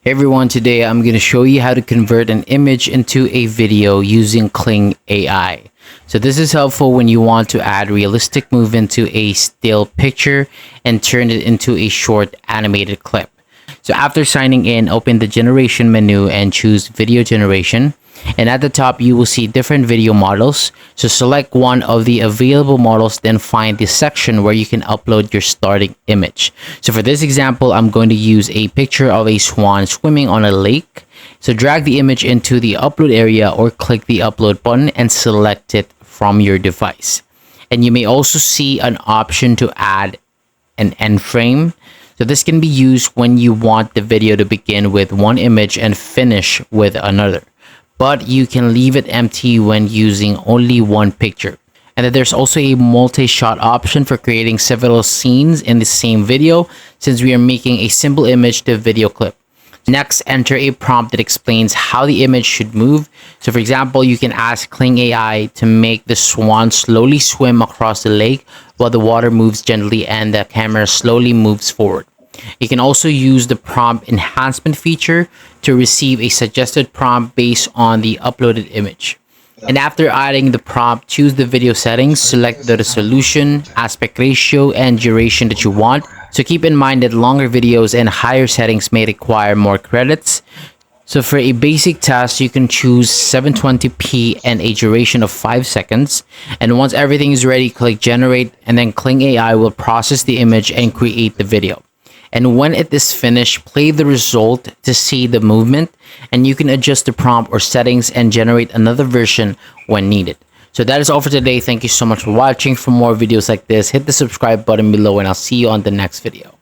Hey everyone, today I'm going to show you how to convert an image into a video using Kling AI. So this is helpful when you want to add realistic movement to a still picture and turn it into a short animated clip. So after signing in, open the generation menu and choose video generation. And at the top, you will see different video models. So select one of the available models, then find the section where you can upload your starting image. So for this example, I'm going to use a picture of a swan swimming on a lake. So drag the image into the upload area or click the upload button and select it from your device. And you may also see an option to add an end frame. So this can be used when you want the video to begin with one image and finish with another. But you can leave it empty when using only one picture. And then there's also a multi-shot option for creating several scenes in the same video, since we are making a simple image to video clip. Next, enter a prompt that explains how the image should move. So for example, you can ask Kling AI to make the swan slowly swim across the lake while the water moves gently and the camera slowly moves forward. You can also use the prompt enhancement feature to receive a suggested prompt based on the uploaded image. And after adding the prompt, choose the video settings, select the resolution, aspect ratio, and duration that you want. So keep in mind that longer videos and higher settings may require more credits. So for a basic test, you can choose 720p and a duration of 5 seconds. And once everything is ready, click generate, and then Kling AI will process the image and create the video. And when it is finished, play the result to see the movement, and you can adjust the prompt or settings and generate another version when needed. So that is all for today. Thank you so much for watching. For more videos like this, hit the subscribe button below, and I'll see you on the next video.